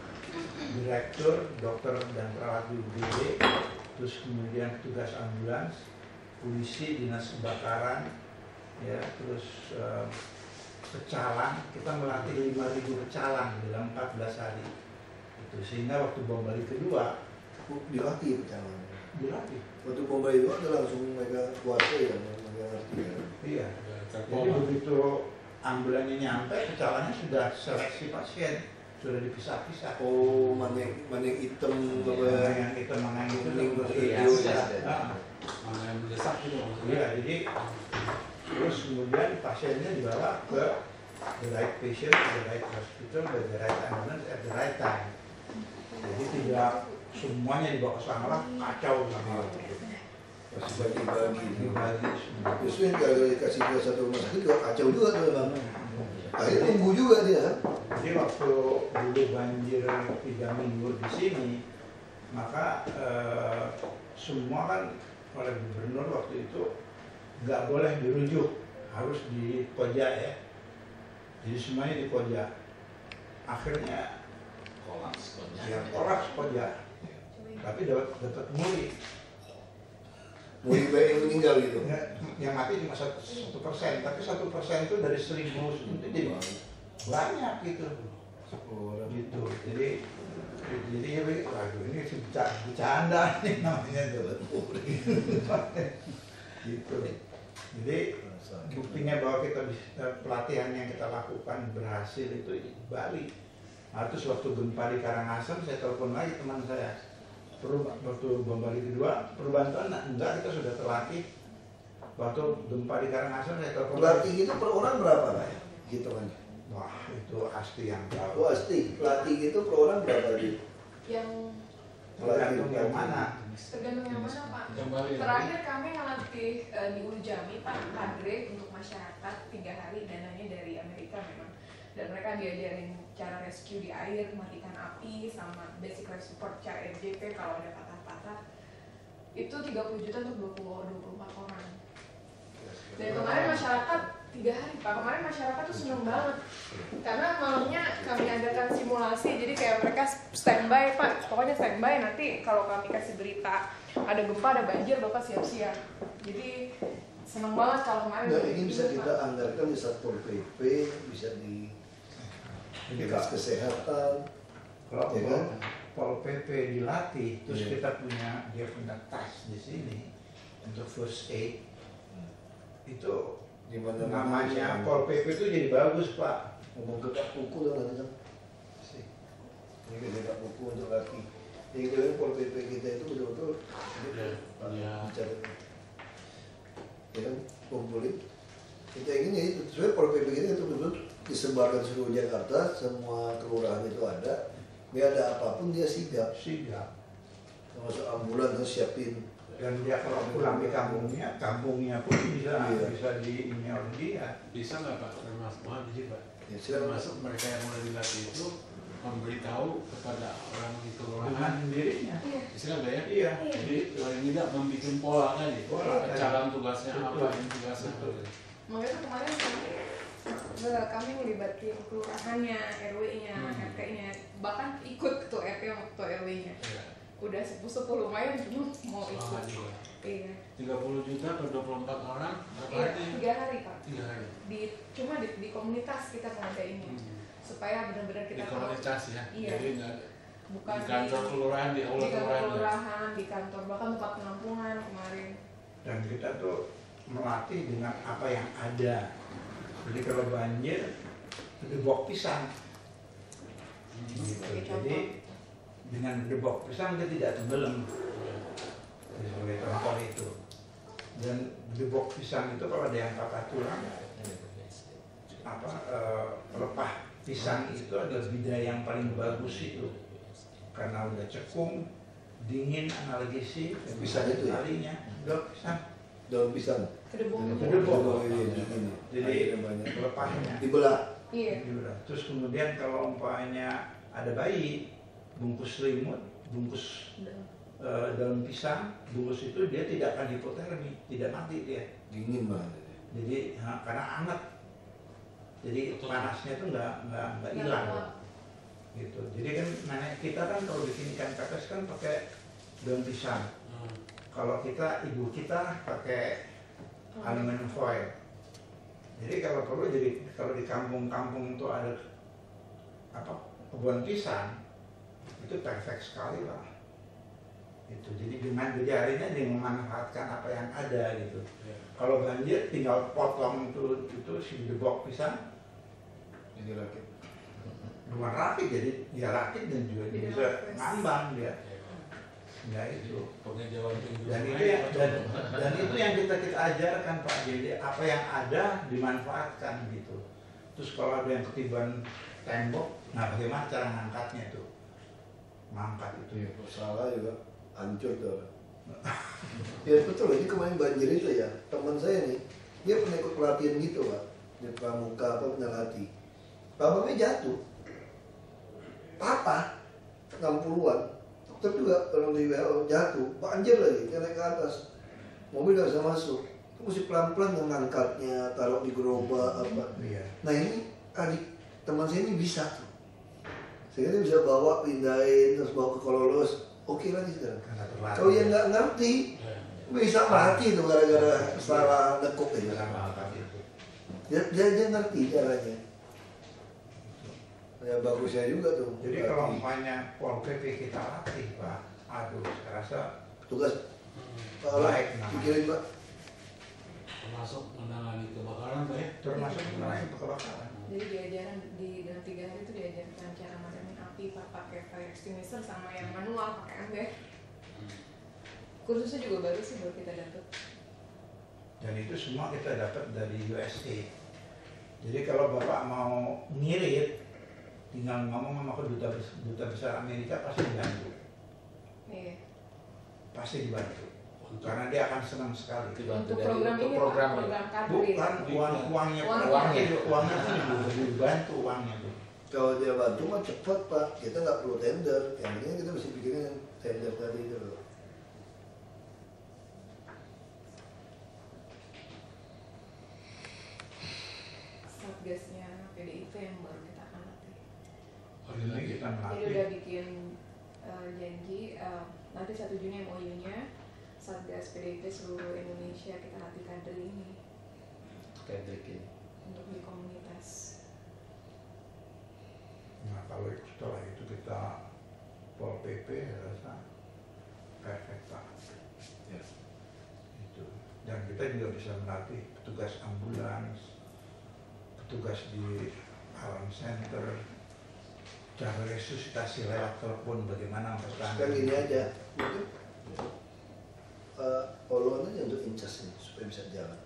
S3: Direktur, dokter dan perawat di UGD, terus kemudian petugas ambulans, polisi, dinas kebakaran, ya, terus pecalang. Kita melatih 5.000 pecalang dalam 14 hari. Itu sehingga waktu bom Bali kedua
S2: Dilatih pecalang.
S3: dilatih.
S2: Waktu Bombay itu ada langsung mereka kuasai ya, mereka ngerti ya.
S3: Iya. Jadi begitu ambulannya nyampe, pecalangnya sudah seleksi pasien, sudah dipisah-pisah.
S2: Oh, mana yang hitam,
S3: Mana yang itu, mana yang itu,
S2: Kuning,
S3: iya,
S2: hijau,
S3: sudah.
S1: ya.
S3: Ah.
S5: Mana yang mendesak gitu.
S3: Iya, jadi terus kemudian pasiennya dibawa ke the right patient, the right hospital, the right ambulance at the right time. Jadi tidak semuanya dibawa ke sana lah, kacau sama
S2: Pas bagi-bagi.
S3: dibagi semua.
S2: Justru yang kalau dikasih ke satu rumah sakit juga kacau juga tuh bang. Akhirnya tunggu juga dia kan.
S3: Jadi waktu dulu banjir 3 minggu di sini, maka semua kan oleh gubernur waktu itu nggak boleh dirujuk, harus di Koja ya. Jadi semuanya di Koja. Akhirnya
S1: Kolaps.
S3: ya kolaps Koja, tapi dapat muri.
S2: Mau baik yang meninggal gitu.
S3: Yang mati cuma 1%, tapi 1% itu dari 1.000 itu jadi banyak gitu. Gitu. Jadi ya, waduh ini bercanda nih namanya tuh. Gitu. Jadi buktinya bahwa kita bisa, pelatihan yang kita lakukan berhasil itu di Bali. Nah, terus waktu gempa di Karangasem saya telepon lagi teman saya. Waktu bom Bali kedua perlu bantuan? Nah, enggak, kita sudah terlatih. Waktu gempa di Karangasem saya telepon
S2: Pelatih itu per orang berapa lah ya? Gitu kan.
S3: Wah, itu Asti yang tahu.
S2: Oh pasti pelatih itu per orang berapa gitu?
S4: Yang
S3: Tergantung yang mana.
S4: tergantung yang mana Pak?
S5: Yang Bali.
S4: Terakhir kami ngelatih di Urjami Pak, kadre untuk masyarakat 3 hari, dananya dari Amerika memang. Dan mereka diajarin cara rescue di air, matikan api, sama basic life support, cara RJP kalau ada patah-patah. Itu 30 juta untuk 24 orang. Dan kemarin masyarakat 3 hari Pak, kemarin masyarakat tuh seneng banget. Karena malamnya kami adakan simulasi, jadi kayak mereka standby Pak, pokoknya standby, nanti kalau kami kasih berita ada gempa, ada banjir, Bapak siap-siap. Jadi seneng banget kalau kemarin.
S2: Nah ini bisa
S4: Pak.
S2: kita anggarkan di Satpol PP, bisa di dinas kesehatan.
S3: Kalau
S2: Ya kan?
S3: Pol PP dilatih, terus
S2: Iya.
S3: kita dia punya tas di sini untuk first aid, itu
S2: Di mana
S3: namanya Pol PP itu jadi bagus Pak.
S2: ngomong ke Kak Puku lah kan. Ini ke Kak Puku untuk laki. Jadi kalian Pol PP kita itu betul-betul
S5: Ya.
S2: bicara. Ya kan, kumpulin. Kita ingin ya itu, sebenarnya Pol PP kita itu betul-betul disebarkan seluruh Jakarta, semua kelurahan itu ada. Biar ada apapun dia sigap.
S3: Sigap.
S2: Termasuk ambulan harus siapin.
S3: Dan dia kalau pulang ke kampungnya pun bisa
S2: Iya.
S3: bisa di ini oleh dia.
S5: Bisa nggak Pak, termasuk izin Pak,
S2: Ya, silakan.
S5: termasuk mereka yang mulai dilatih itu memberitahu kepada orang di
S3: Dengan
S5: kelurahan,
S3: sendirinya.
S4: Iya.
S5: bisa nggak ya?
S3: Iya.
S5: Jadi paling tidak membuat pola tadi,
S3: Pola tadi.
S5: calon tugasnya apa,
S3: Betul.
S5: ini tugasnya apa.
S3: Betul.
S4: Makanya tuh kemarin kami ngelibatin kelurahannya, RW-nya, RT-nya, bahkan ikut ketua RT sama ketua RW-nya.
S5: Ya.
S4: Udah sepuh lumayan cuma mau ikut.
S5: Iya.
S4: Iya.
S5: 30 juta per 24 orang,
S4: Iya,
S5: berapa hari?
S4: 3 hari Pak.
S5: 3 hari.
S4: Cuma di komunitas kita mengadainnya. Supaya benar-benar
S5: Di
S4: kita tahu.
S5: komunitas ya.
S4: Iya.
S5: Jadi nggak
S4: Bukan
S5: di kantor kelurahan, di aula
S4: di kantor
S5: kelurahan.
S4: kelurahan, di kantor bahkan tempat penampungan kemarin.
S3: Dan kita tuh melatih dengan apa yang ada. Jadi kalau banjir gedebok pisang. Gitu.
S4: Sebagai
S3: Jadi dengan gedebok pisang dia tidak tenggelam. Jadi sebagai contoh itu. Dan gedebok pisang itu kalau ada yang patah tulang, pelepah pisang itu adalah bidang yang paling bagus itu. Karena udah cekung, dingin, analgesi,
S2: Pisang itu ya?
S3: talinya, daun pisang.
S2: Daun pisang.
S4: Kedebong.
S3: Kedebong.
S2: Ini.
S3: Jadi
S2: Airnya banyak.
S3: pelepahnya.
S2: Dibelah.
S4: Iya.
S3: Terus kemudian kalau umpamanya ada bayi, bungkus selimut, bungkus daun pisang, bungkus itu dia tidak akan hipotermi, tidak mati dia.
S2: Dingin banget.
S3: Jadi karena hangat, jadi panasnya itu nggak hilang. Gitu. Jadi kan nenek kita kan kalau bikin ikan pepes kan pakai daun pisang. Kalau kita ibu kita pakai aluminium foil. Jadi kalau perlu kalau di kampung-kampung itu ada kebun pisang itu perfect sekali lah. Itu jadi dengan jarinya dia memanfaatkan apa yang ada gitu. Kalau banjir tinggal potong itu si gedebok pisang.
S2: Ini rakit.
S3: Bukan rakit, jadi dia rakit dan juga dia bisa ngambang dia. Ya itu.
S5: Pengejawan pinggir
S3: Dan itu
S5: sungai,
S3: yang dan itu yang kita ajarkan Pak. Jadi apa yang ada dimanfaatkan gitu. Terus kalau ada yang ketiban tembok, nah bagaimana cara ngangkatnya itu? Ngangkat itu.
S2: Salah juga hancur tuh. Ya betul, ini kemarin banjir itu ya. Teman saya nih, dia pernah ikut pelatihan gitu Pak. Di pramuka pernah latih. Babaknya jatuh. Papa 60-an. Dokter juga orang di WHO jatuh. Banjir lagi, dia naik ke atas. Mobil nggak bisa masuk. Itu mesti pelan-pelan ngangkatnya, taruh di gerobak apa.
S3: Iya.
S2: Nah ini adik teman saya ini bisa tuh. Sehingga dia bisa bawa, pindahin, terus bawa ke Kololos. Oke lagi sekarang.
S3: Karena terlatih.
S2: Kalau yang nggak ngerti, bisa mati tuh gara-gara salah nekuk
S3: Bisa
S2: ya.
S3: ngangkat itu.
S2: Dia ngerti caranya. Ya bagusnya juga tuh.
S3: Jadi kalau umpamanya Pol PP kita latih Pak, aduh saya rasa
S2: Tugas kalau
S3: baik namanya.
S2: pikirin Pak.
S5: termasuk menangani kebakaran Pak ya.
S3: Termasuk mengenai kebakaran.
S4: Jadi diajaran dalam 3 hari itu diajarkan cara madamin api pakai fire extinguisher sama yang manual pakai ember. Kursusnya juga baru sih buat kita dapat.
S3: Dan itu semua kita dapat dari USA. Jadi kalau Bapak mau ngirit, tinggal ngomong sama duta besar Amerika pasti dibantu.
S4: Iya.
S3: Pasti dibantu. Karena dia akan senang sekali.
S4: Untuk program ini
S1: program
S4: Pak, program kadri.
S3: Bukan uangnya juga dibantu uangnya tuh.
S2: Kalau dia bantu mah cepat Pak. Kita nggak perlu tender. Yang ini kita mesti pikirin yang tender tadi itu loh.
S4: Satgasnya PDIP yang baru kita akan latih.
S3: Ini kita
S4: Jadi
S3: melatih.
S4: udah bikin janji nanti 1 Juni MOU-nya Satgas PDIP seluruh Indonesia kita latih kader ini untuk di komunitas.
S3: Nah kalau setelah itu kita Pol PP saya rasa perfect Pak.
S2: Ya.
S3: Itu. Dan kita juga bisa melatih petugas ambulans, petugas di alarm center, cara resusitasi lewat telepon bagaimana
S2: Sekarang
S3: mempertahankan.
S2: gini aja. Mungkin poluan aja untuk incas ini supaya bisa jalan.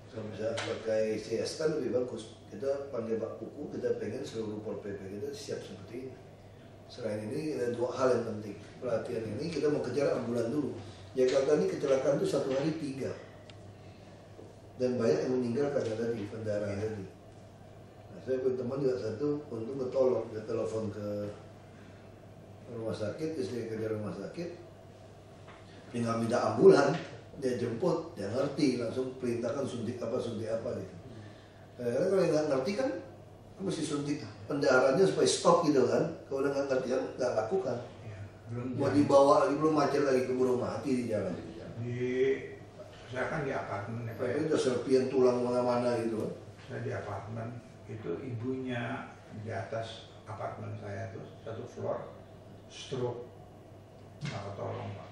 S2: Kalau bisa pakai CS kan lebih bagus. Kita panggil Pak Kuku, kita pengen seluruh Pol PP kita siap seperti ini. Selain ini ada 2 hal yang penting. Pelatihan ini kita mau kejar ambulan dulu. Jakarta ini kecelakaan itu 1 hari 3. Dan banyak yang meninggal karena tadi pendarahan tadi. Nah, saya punya teman juga satu, untung ketolong, dia telepon ke rumah sakit, istri kerja rumah sakit, tinggal minta ambulan, dia jemput, dia ngerti, langsung perintahkan suntik apa gitu. Karena kalau nggak ngerti kan, mesti suntik pendarahannya supaya stop gitu kan. Kalau udah nggak ngerti kan nggak lakukan.
S3: Ya, belum
S2: Mau dibawa lagi, belum macet lagi, keburu mati di jalan.
S3: Saya kan di apartemen ya Pak.
S2: Tapi udah serpian tulang mana-mana gitu kan.
S3: Saya di apartemen itu ibunya di atas apartemen saya tuh satu floor stroke, nggak ketolong Pak.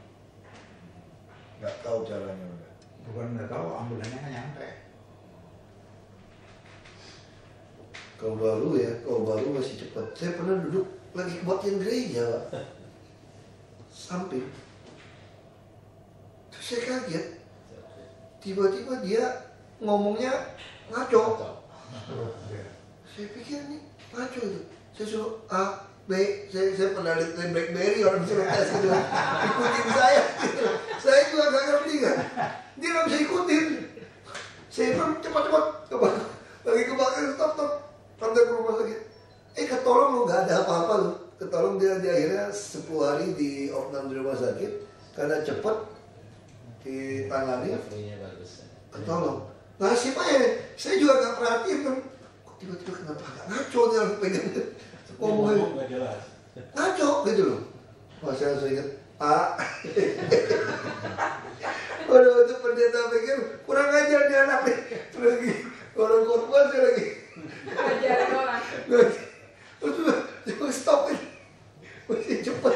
S2: Nggak tahu caranya udah.
S3: Bukan nggak tahu, ambulannya nggak nyampe.
S2: Kalau baru masih cepat. Saya pernah duduk lagi buatin gereja, Pak. Samping. Terus saya kaget. Tiba-tiba dia ngomongnya ngaco. Saya pikir nih ngaco itu. Saya suruh A, B, saya pernah lihat BlackBerry orang suruh tes gitu. Ikutin saya gitu. Saya juga gak ngerti kan. Dia gak bisa ikutin. Saya bilang cepat-cepat. Lagi kebakar stop. Sampai ke rumah sakit. Ketolong lo, gak ada apa-apa lo. Ketolong dia akhirnya 10 hari di opnam di rumah sakit. Karena cepat ditangani. Ketolong. Nasib aja, saya juga gak perhatiin kan. Kok tiba-tiba kenapa agak ngaco nih orang pegang ngomongnya.
S5: Nggak jelas.
S2: Ngaco gitu loh. Wah saya langsung ingat, waduh itu pendeta pikir kurang ajar dia anak nih. Lagi orang korban saya lagi.
S4: Ajarin orang.
S2: Terus stop ini. Mesti cepet.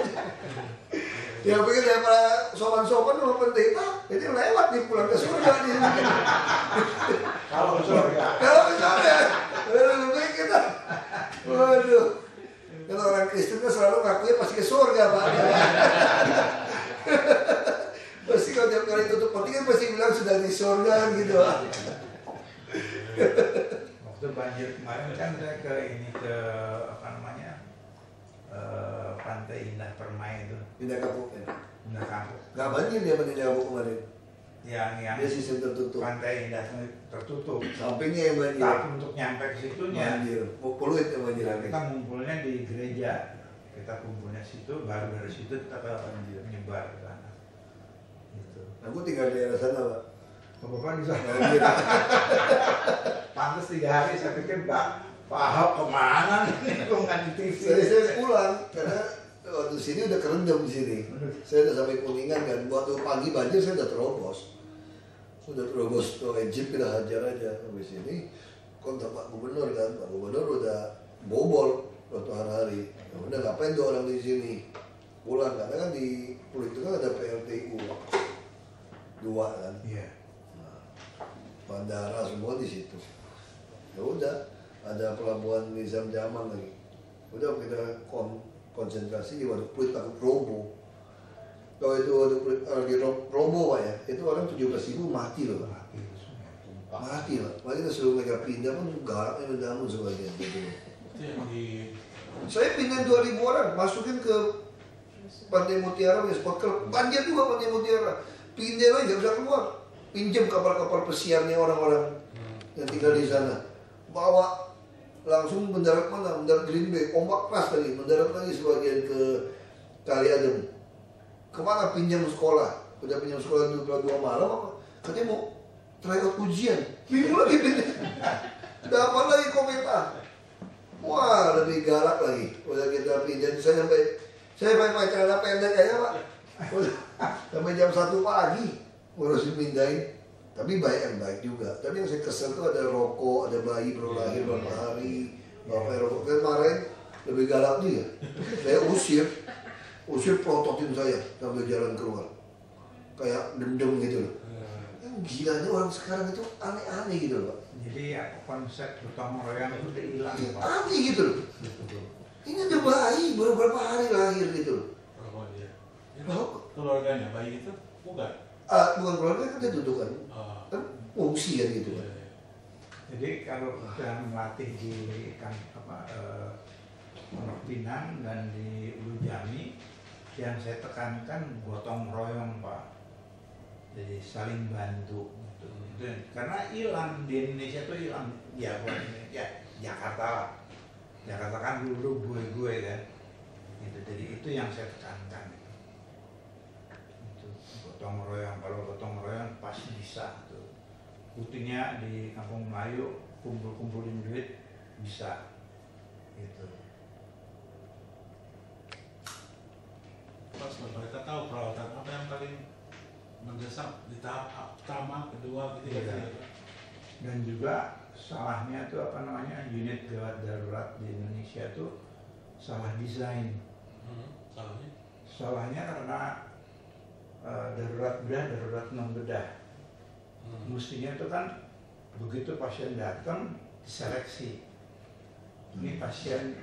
S2: Ya pikir daripada sopan-sopan sama pendeta, jadi lewat nih pulang ke surga nih.
S3: Kalau ke surga.
S2: Kalau ke surga, lebih baik kita. Waduh, kalau orang Kristen kan selalu ngakuin pasti ke surga Pak. Pasti kalau tiap kali tutup peti kan pasti bilang sudah di surga gitu.
S3: Waktu banjir kemarin kan saya ke apa namanya, Pantai Indah Permai itu.
S2: Pindah kapuk ya.
S3: Indah Kampung.
S2: Gak banjir dia pindah kapuk kemarin.
S3: Yang
S2: Dia sistem tertutup.
S3: Pantai Indah tertutup.
S2: Sampingnya yang banjir.
S3: Tapi untuk nyampe ke situnya,
S2: Banjir. Poluit yang banjir.
S3: kita ngumpulnya di gereja. Kita kumpulnya situ, baru dari situ kita ke menyebar ke sana. Gitu.
S2: Aku tinggal di daerah sana Pak.
S3: Bapak di sana.
S2: Banjir.
S3: Pantes 3 hari saya pikir Pak Ahok kemana nih, kok nggak di TV?
S2: Saya pulang karena waktu sini udah kerendam di sini. Saya udah sampai Kuningan kan. Waktu pagi banjir saya udah terobos. Pakai jeep kita hajar aja sampai sini. Kontak Pak Gubernur kan. Pak Gubernur udah bobol waktu hari. Ya udah ngapain tuh orang di sini? Pulang karena kan di Pulau itu kan ada PLTU 2 kan.
S3: Iya.
S2: Bandara semua di situ. Ya udah, ada pelabuhan Nizam Jamal lagi. Udah kita konsentrasi di Waduk Pluit takut robo. Kalau itu Waduk Pluit lagi robo Pak ya, itu orang 17.000 mati loh Pak. Mati Pak. Makanya kita suruh mereka pindah pun galaknya mendamun sebagian gitu.
S5: Itu yang di
S2: Saya pindah 2.000 orang, masukin ke Pantai Mutiara, ya spot club. Banjir juga Pantai Mutiara. Pindah lagi nggak bisa keluar. Pinjam kapal-kapal pesiarnya orang-orang yang tinggal di sana. Bawa langsung mendarat mana? Mendarat Green Bay, ombak keras lagi. Mendarat lagi sebagian ke Kali Adem. Kemana pinjam sekolah? Udah pinjam sekolah 2 malam apa? Katanya mau tryout ujian. Minggu lagi pindah. Dapat lagi komentar. Wah lebih galak lagi. Udah kita pinjam. Saya pakai celana pendek aja Pak. Udah, sampai jam 1 pagi ngurusin pindahin. Tapi yang baik juga. Tapi yang saya kesel tuh ada rokok, ada bayi baru lahir berapa hari, bapak rokok. Kemarin lebih galak dia. Saya usir prototin saya sambil jalan keluar. Kayak dendam gitu loh. Yang gilanya orang sekarang itu aneh-aneh gitu loh Pak.
S3: Jadi ya, konsep gotong royong itu udah hilang Pak.
S2: Aneh gitu loh. Ini ada bayi baru berapa hari lahir gitu loh.
S5: oh, dia.
S1: keluarganya bayi itu bukan?
S2: Bukan keluarga kan dia duduk kan, kan fungsi kan gitu kan.
S3: Jadi kalau kita melatih di Pondok Pinang dan di Ulu Jami, yang saya tekankan gotong royong Pak. Jadi saling bantu. Gitu. Karena hilang di Indonesia tuh hilang. Ya bukan Indonesia, Jakarta lah. Jakarta kan dulu gue kan. Gitu. Jadi itu yang saya tekankan. Itu gotong royong. Kalau gotong royong pasti bisa tuh. Buktinya di Kampung Melayu kumpul-kumpulin duit bisa. Gitu.
S5: Pas mereka tahu perawatan apa yang paling mendesak
S6: di tahap pertama, kedua, ketiga,
S3: Iya. Dan juga salahnya tuh apa namanya, unit gawat darurat di Indonesia tuh salah desain.
S6: Salahnya?
S3: Salahnya karena darurat bedah, darurat non bedah. Mestinya itu kan begitu pasien datang diseleksi. Ini pasien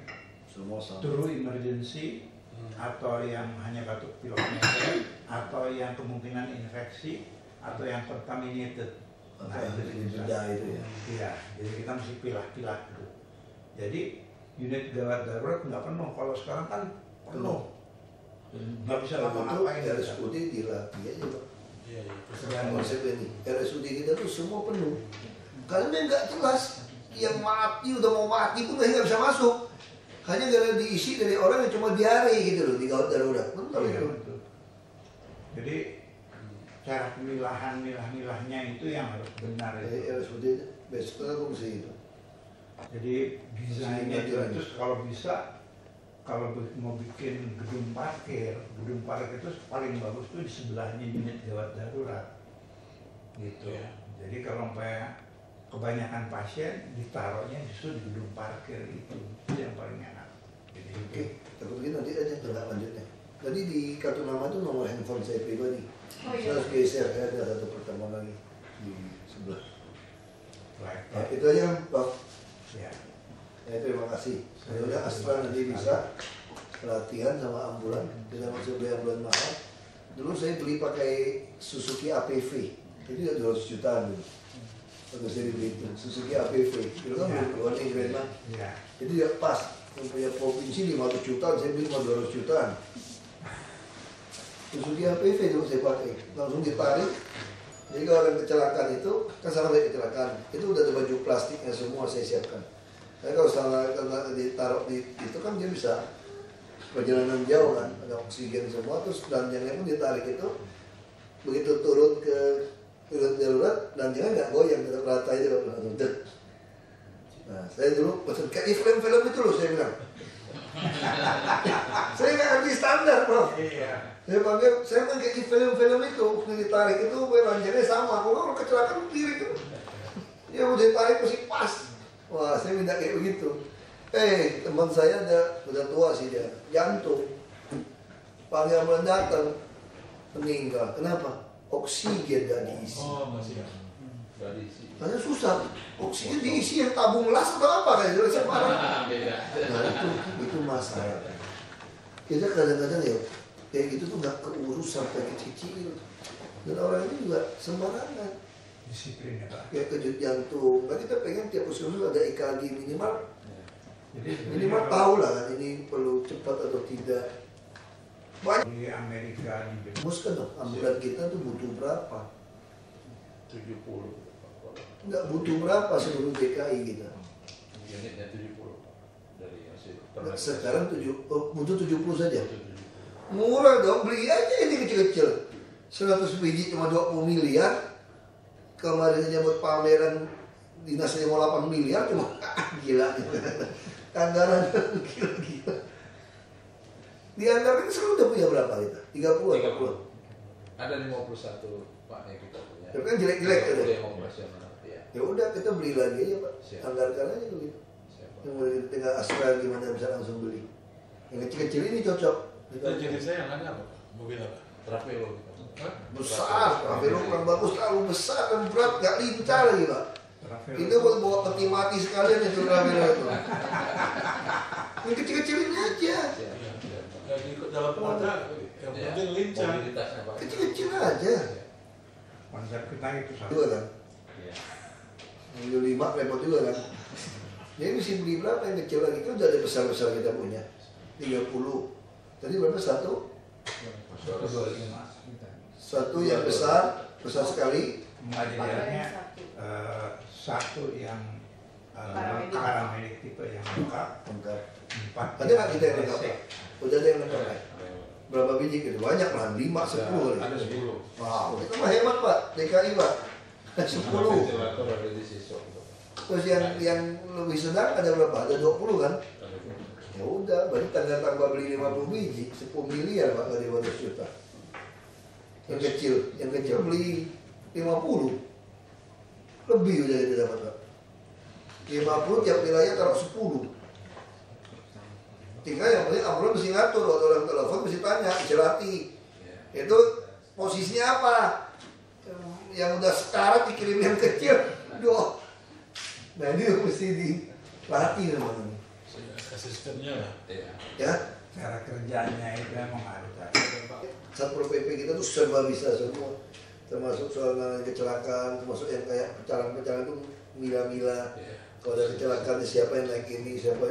S2: Semua sama.
S3: true emergency atau yang hanya batuk pilek meter atau yang kemungkinan infeksi atau yang contaminated.
S2: Nah, itu di beda itu ya.
S3: Iya, jadi kita mesti pilah-pilah gitu. Jadi unit gawat darurat nggak penuh. Kalau sekarang kan penuh. Nggak bisa ngapa-ngapain.
S2: Itu RSUD dilatih aja Pak.
S6: Iya, iya.
S2: Dengan konsep ini, RSUD kita tuh semua penuh. Karena nggak jelas, yang mati udah mau mati pun nggak bisa masuk. Hanya gara diisi dari orang yang cuma diare gitu loh di gawat darurat. Betul
S3: Iya,
S2: itu.
S3: betul. Jadi cara pemilahan-milahnya itu yang harus benar
S2: Jadi
S3: itu.
S2: RSUD besok aku mesti itu.
S3: Jadi desainnya itu terus kalau bisa kalau mau bikin gedung parkir itu paling bagus tuh di sebelahnya unit gawat darurat gitu.
S6: Iya.
S3: Jadi kalau sampai kebanyakan pasien ditaruhnya justru di gedung parkir itu yang paling enak. Jadi
S2: Oke, takut nanti aja tindak lanjutnya. Tadi di kartu nama itu nomor handphone saya pribadi.
S4: Oh
S2: Saya
S4: iya.
S2: harus geser, saya ada satu pertemuan lagi di sebelah.
S3: baik.
S2: Nah, itu aja kan, Pak.
S3: Ya.
S2: Terima kasih. Sebenarnya Astra nanti bisa latihan sama ambulan. Kita masuk beli ambulan mahal. Dulu saya beli pakai Suzuki APV. Itu ya 200 jutaan dulu. Waktu saya dibeli itu Suzuki APV. Dulu kan belum keluar nih Grandma.
S3: Ya.
S2: Itu dia pas. Yang punya provinsi 500 jutaan, saya beli cuma 200 jutaan. Suzuki APV itu saya pakai. Langsung ditarik. Jadi kalau orang kecelakaan itu, kan sama kayak kecelakaan. Itu udah ada baju plastiknya semua saya siapkan. Tapi kalau salah karena ditaruh di itu kan dia bisa perjalanan jauh kan, ada oksigen semua, terus danjangnya pun ditarik itu, begitu turun ke unit darurat, danjangnya nggak goyang, tetap rata itu langsung dek. Nah, saya dulu pesen kayak di film-film itu loh, saya bilang. Saya nggak ngerti standar, bro.
S3: Iya.
S2: Saya kan kayak di film-film itu, ditarik itu, danjangnya sama. Kalau kecelakaan diri itu, ya udah ditarik masih pas. Wah, saya minta kayak begitu. Teman saya udah tua sih dia, jantung. Panggil ambulan datang, meninggal. Kenapa? Oksigen gak diisi.
S6: Oh, masih.
S1: Nggak diisi.
S2: Karena susah. Oksigen diisi yang tabung las atau apa kayak jelas sekarang.
S1: Beda.
S2: Nah itu masalah. Kita kadang-kadang ya kayak gitu tuh nggak keurus sampai kecil. Dan orang ini juga sembarangan.
S3: Disiplin ya Pak.
S2: Kayak kejut jantung. Nah, kita pengen tiap puskesmas ada EKG minimal.
S3: Jadi
S2: Minimal tahu lah ini perlu cepat atau tidak. Banyak.
S3: di Amerika di
S2: Muskan dong, ambulan kita tuh butuh berapa?
S1: 70.
S2: Nggak butuh berapa seluruh DKI kita?
S1: Unitnya 70 dari hasil.
S2: Sekarang butuh 70 saja.
S1: 70.
S2: Murah dong, beli aja ini kecil-kecil. 100 biji cuma 20 miliar. Kemarin aja buat pameran dinasnya mau 8 miliar cuma gila. Anggaran gila-gila. Di anggaran ini sekarang udah punya berapa kita? 30 atau
S1: 30. Ada 51 Pak yang kita punya.
S2: Tapi kan jelek-jelek kan?
S1: Yang operasional. Ya.
S2: Ya udah kita beli lagi aja Pak.
S1: Siap.
S2: Anggarkan aja begitu.
S1: Siapa?
S2: Yang mulai tinggal Astra gimana bisa langsung beli. Yang kecil-kecil ini cocok.
S6: Itu jenisnya yang ada apa? Mobil apa?
S1: Travelo kita.
S6: Hah?
S2: Besar, Travelo kurang bagus, terlalu besar dan berat, gak lincah lagi Pak.
S3: Travelo
S2: Kita buat bawa peti mati sekalian itu Travelo itu. Yang kecil-kecil ini aja.
S1: Siap.
S6: Iya.
S1: Siap.
S6: Yang ikut dalam kota, yang
S1: Ya,
S6: penting lincah.
S1: mobilitasnya Pak.
S2: Kecil-kecil aja.
S3: konsep kita itu satu.
S2: Juga kan.
S1: Iya.
S2: Yang 5 repot juga kan. Jadi mesti beli berapa yang kecil lagi itu udah ada besar-besar kita punya. 30. Tadi berapa satu?
S3: 25.
S2: Satu yang besar sekali.
S3: Pengajarannya satu yang
S4: Paramedik.
S3: paramedik tipe yang lengkap,
S2: Lengkap.
S3: 4
S2: Ada nggak kita yang lengkap Pak? Udah ada yang lengkap Pak? Berapa biji gitu? Banyak lah, 5, 10
S1: Ada
S2: kali.
S1: 10.
S2: Wow, itu mah hebat Pak, DKI Pak. 10.
S1: Ventilator ada di siswa.
S2: Terus yang lebih sedang ada berapa? Ada 20 kan? Ya udah, berarti tanda tambah beli 50 biji, 10 miliar Pak, dari 200 juta. Yang kecil beli 50. Lebih udah dia dapat, Pak. 50 tiap wilayah taruh 10. Tinggal yang penting amplop mesti ngatur, waktu orang telepon mesti tanya, Isolati. Itu posisinya apa? Yang udah sekarat dikirim yang kecil. Aduh. Nah ini mesti dilatih namanya.
S6: Asistennya lah.
S1: Iya.
S2: Ya,
S3: Cara kerjanya itu emang harus ada.
S2: Satpol PP kita tuh serba bisa semua, termasuk soal kecelakaan, termasuk yang kayak pecalang-pecalang itu mila-mila.
S1: Iya.
S2: Kalau ada kecelakaan siapa yang naik ini, siapa